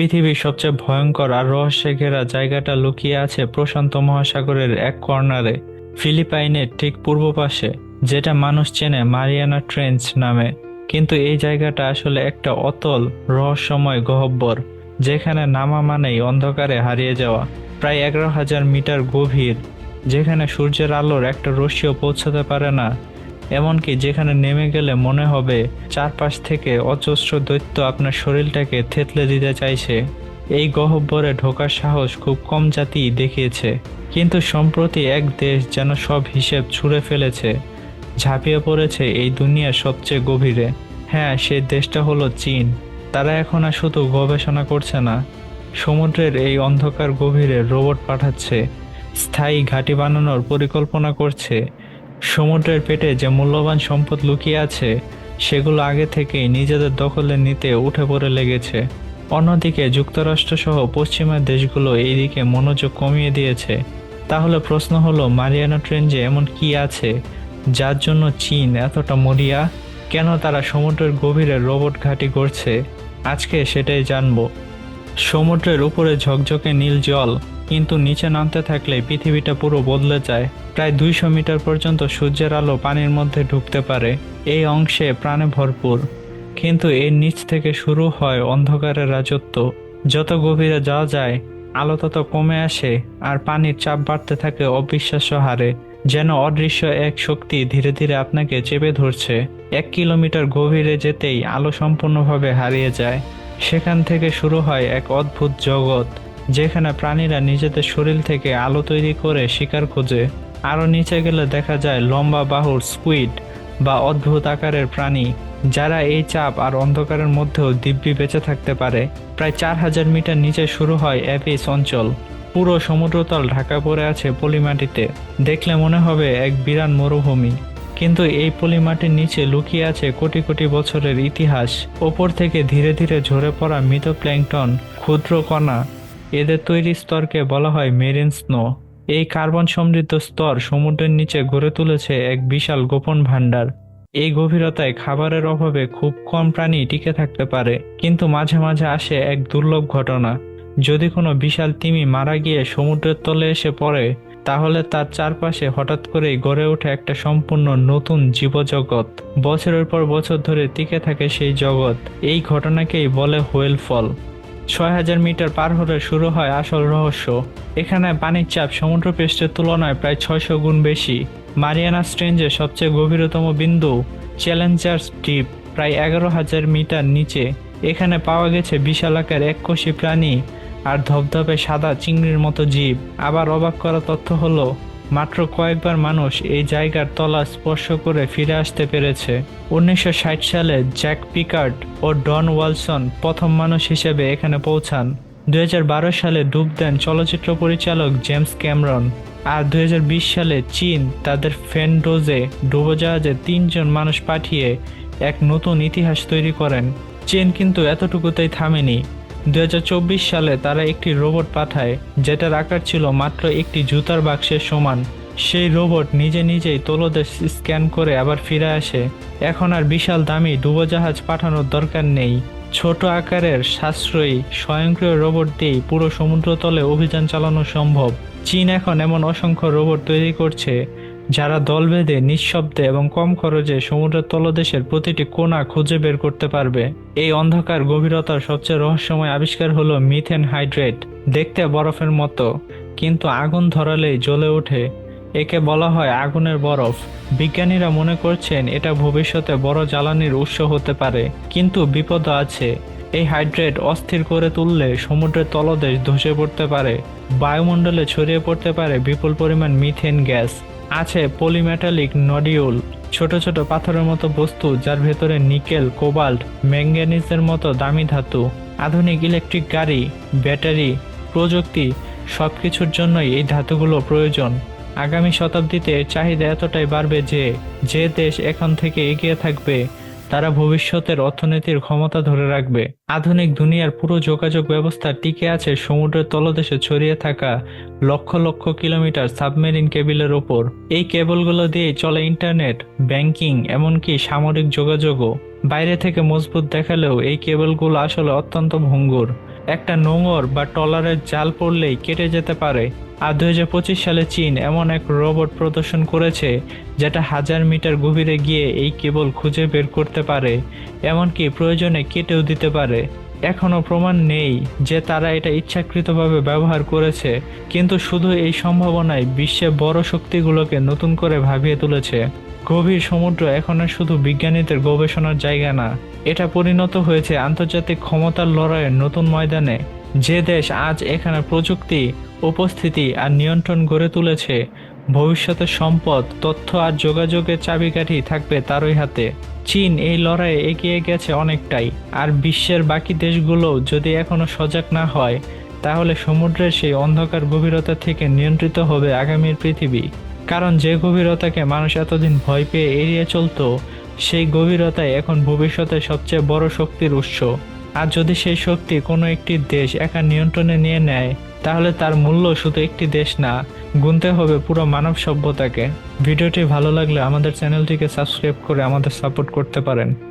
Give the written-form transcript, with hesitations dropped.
পৃথিবীর সবচেয়ে ভয়ঙ্কর আর রহস্যে ঘেরা জায়গাটা লুকিয়ে আছে প্রশান্ত মহাসাগরের এক কর্নারে, ফিলিপাইনের ঠিক পূর্ব পাশে, যেটা মানুষ চেনে মারিয়ানা ট্রেঞ্চ নামে। কিন্তু এই জায়গাটা আসলে একটা অতল রহস্যময় গহ্বর, যেখানে নামা মানেই অন্ধকারে হারিয়ে যাওয়া। প্রায় 11,000 মিটার গভীর, যেখানে সূর্যের আলোর একটা রশ্মিও পৌঁছাতে পারে না, এমনকি যেখানে নেমে গেলে মনে হবে চারপাশ থেকে অজস্র দৈত্য আপনার শরীরটাকে থেতলে দিতে চাইছে। এই গহ্বরে ঢোকার সাহস খুব কম জাতিই দেখিয়েছে, কিন্তু সম্প্রতি এক দেশ যেন সব হিসেব ছুঁড়ে ফেলেছে, ঝাঁপিয়ে পড়েছে এই দুনিয়ার সবচেয়ে গভীরে। হ্যাঁ, সেই দেশটা হলো চীন। তারা এখন আর শুধু গবেষণা করছে না, সমুদ্রের এই অন্ধকার গভীরে রোবট পাঠাচ্ছে, স্থায়ী ঘাঁটি বানানোর পরিকল্পনা করছে। সমুদ্রের পেটে যে মূল্যবান সম্পদ লুকিয়ে আছে, সেগুলো আগে থেকেই নিজেদের দখলে নিতে উঠে পড়ে লেগেছে। অন্যদিকে যুক্তরাষ্ট্র সহ পশ্চিমা দেশগুলো এই দিকে মনোযোগ কমিয়ে দিয়েছে। তাহলে প্রশ্ন হলো, মারিয়ানা ট্রেঞ্চে এমন কি আছে যার জন্য চীন এতটা মরিয়া? কেন তারা সমুদ্রের গভীরে রোবট ঘাঁটি করছে? আজকে সেটাই জানবো। সমুদ্রের উপরে ঝকঝকে নীল জল, কিন্তু নিচে নামতে থাকলে পৃথিবীটা পুরো বদলে যায়। প্রায় 200 মিটার পর্যন্ত সূর্যের আলো পানির মধ্যে ঢুকতে পারে। এই অংশে প্রাণে ভরপুর, কিন্তু এর নিচ থেকে শুরু হয় অন্ধকারের রাজত্ব। যত গভীরে যাওয়া যায়, আলো তত কমে আসে, আর পানির চাপ বাড়তে থাকে অবিশ্বাস্য হারে, যেন অদৃশ্য এক শক্তি ধীরে ধীরে আপনাকে চেপে ধরছে। 1 কিলোমিটার গভীরে যেতেই আলো সম্পূর্ণভাবে হারিয়ে যায়। সেখান থেকে শুরু হয় এক অদ্ভুত জগৎ, যেখানে প্রাণীরা নিজেদের শরীর থেকে আলো তৈরি করে শিকার খোঁজে। আরো নিচে গেলে দেখা যায় লম্বা বাহুর স্কুইড বা অদ্ভুত আকারের প্রাণী, যারা এই চাপ আর অন্ধকারের মধ্যেও দিব্যি বেঁচে থাকতে পারে। প্রায় 4,000 মিটার নিচে শুরু হয় অ্যাবিস অঞ্চল। পুরো সমুদ্রতল ঢাকা পড়ে আছে পলিমাটিতে। দেখলে মনে হবে এক বিরাট মরুভূমি, কিন্তু এই পলিমাটির নিচে লুকিয়ে আছে কোটি কোটি বছরের ইতিহাস। ওপর থেকে ধীরে ধীরে ঝরে পড়া মৃত প্ল্যাঙ্কটন, ক্ষুদ্র কণা, এদের তৈরি স্তরকে বলা হয় মেরিন স্নো। এই কার্বন সমৃদ্ধ স্তর সমুদ্রের নিচে গড়ে তুলেছে এক বিশাল গোপন ভাণ্ডার। এই গভীরতায় খাবারের অভাবে খুব কম প্রাণী টিকে থাকতে পারে, কিন্তু মাঝে মাঝে আসে এক দুর্লভ ঘটনা। যদি কোনো বিশাল তিমি মারা গিয়ে সমুদ্রের তলে এসে পড়ে, তাহলে তার চারপাশে হঠাৎ করেই গড়ে ওঠে একটা সম্পূর্ণ নতুন জীবজগৎ। বছরের পর বছর ধরে টিকে থাকে সেই জগৎ। এই ঘটনাকেই বলে হোয়েল ফল। 6,000 মিটার পার হলে শুরু হয় আসল রহস্য। এখানে পানির চাপ সমুদ্রপৃষ্ঠের তুলনায় প্রায় 600 গুণ বেশি। মারিয়ানা ট্রেঞ্চের সবচেয়ে গভীরতম বিন্দু চ্যালেঞ্জার্স ডিপ প্রায় 11,000 মিটার নিচে। এখানে পাওয়া গেছে বিশালাকার এককোষী প্রাণী আর ধবধবে সাদা চিংড়ির মতো জীব। আবার অবাক করা তথ্য হলো, মাত্র কয়েকবার মানুষ এই জায়গার তলা স্পর্শ করে ফিরে আসতে পেরেছে। 1960 সালে জ্যাক পিকার্ড ও ডন ওয়ালসন প্রথম মানুষ হিসেবে এখানে পৌঁছান। 2012 সালে ডুব দেন চলচ্চিত্র পরিচালক জেমস ক্যামেরন। আর 2020 সালে চীন তাদের ফেনডোজে ডুবোজাহাজে 3 জন মানুষ পাঠিয়ে এক নতুন ইতিহাস তৈরি করেন। চীন কিন্তু এতটুকুতেই থামেনি। 2024 সালে তারা একটি রোবট পাঠায়, যেটার আকার ছিল মাত্র একটি জুতার বাক্সের সমান। সেই রোবট নিজে নিজেই তলদেশ স্ক্যান করে আবার ফিরে আসে। এখন আর বিশাল দামি ডুবোজাহাজ পাঠানোর দরকার নেই। ছোট আকারের সাশ্রয়ী স্বয়ংক্রিয় রোবট দিয়েই পুরো সমুদ্রতলে অভিযান চালানো সম্ভব। চীন এখন এমন অসংখ্য রোবট তৈরি করছে, যারা দল বেঁধে নিঃশব্দে এবং কম খরচে সমুদ্রের তলদেশের প্রতিটি কোণা খুঁজে বের করতে পারবে। এই অন্ধকার গভীরতার সবচেয়ে রহস্যময় আবিষ্কার হলো মিথেন হাইড্রেট। দেখতে বরফের মতো, কিন্তু আগুন ধরালেই জ্বলে ওঠে। একে বলা হয় আগুনের বরফ। বিজ্ঞানীরা মনে করছেন এটা ভবিষ্যতে বড় জ্বালানির উৎস হতে পারে, কিন্তু বিপদও আছে। এই হাইড্রেট অস্থির করে তুললে সমুদ্রের তলদেশ ধসে পড়তে পারে, বায়ুমণ্ডলে ছড়িয়ে পড়তে পারে বিপুল পরিমাণ মিথেন গ্যাস। আছে পলিমেটালিক নডিউল, ছোট ছোট পাথরের মতো বস্তু যার ভেতরে নিকেল, কোবাল্ট, ম্যাঙ্গানিজের মতো দামি ধাতু। আধুনিক ইলেকট্রিক গাড়ি, ব্যাটারি, প্রযুক্তি, সবকিছুর জন্যই এই ধাতুগুলো প্রয়োজন। আগামী শতাব্দীতে এর চাহিদা এতটাই বাড়বে যে যে দেশ এখন থেকে এগিয়ে থাকবে, তারা ভবিষ্যতের অর্থনীতির ক্ষমতা ধরে রাখবে। আধুনিক দুনিয়ার পুরো যোগাযোগ ব্যবস্থা টিকে আছে সমুদ্রের তলদেশে ছড়িয়ে থাকা লক্ষ লক্ষ কিলোমিটার সাবমেরিন কেবলের ওপর। এই কেবলগুলো দিয়ে চলে ইন্টারনেট, ব্যাংকিং, এমনকি সামরিক যোগাযোগও। বাইরে থেকে মজবুত দেখালেও এই কেবলগুলো আসলে অত্যন্ত ভঙ্গুর। একটা নোঙর বা ট্রলারের জাল পড়লেই কেটে যেতে পারে। আর 2025 সালে চীন এমন এক রোবট প্রদর্শন করেছে যেটা 1000 মিটার গভীরে গিয়ে এই কেবল খুঁজে বের করতে পারে, এমনকি প্রয়োজনে কেটেও দিতে পারে। এখনো প্রমাণ নেই যে তারা এটা ইচ্ছাকৃতভাবে ব্যবহার করেছে, কিন্তু শুধু এই সম্ভাবনাই বিশ্বে বড় শক্তিগুলোকে নতুন করে ভাবিয়ে তুলেছে। গভীর সমুদ্র এখন আর শুধু বিজ্ঞানীদের গবেষণার জায়গা না, এটা পরিণত হয়েছে আন্তর্জাতিক ক্ষমতার লড়াইয়ের নতুন ময়দানে। যে দেশ আজ এখানে প্রযুক্তি, উপস্থিতি আর নিয়ন্ত্রণ গড়ে তুলেছে, ভবিষ্যতের সম্পদ, তথ্য আর যোগাযোগের চাবিকাঠি থাকবে তারই হাতে। চীন এই লড়াইয়ে এগিয়ে গেছে অনেকটাই, আর বিশ্বের বাকি দেশগুলোও যদি এখনো সজাগ না হয়, তাহলে সমুদ্রের সেই অন্ধকার গভীরতা থেকে নিয়ন্ত্রিত হবে আগামীর পৃথিবী। কারণ যে গভীরতাকে মানুষ এতদিন ভয় পেয়ে এড়িয়ে চলতো, সেই গভীরতাই এখন ভবিষ্যতের সবচেয়ে বড় শক্তির উৎস। আর যদি সেই শক্তি কোনো একটি দেশ একা নিয়ন্ত্রণে নিয়ে নেয়, তাহলে তার মূল্য শুধু একটি দেশ না, গুনতে হবে পুরো মানব সভ্যতাকে। ভিডিওটি ভালো লাগলে আমাদের চ্যানেলটিকে সাবস্ক্রাইব করে আমাদের সাপোর্ট করতে পারেন।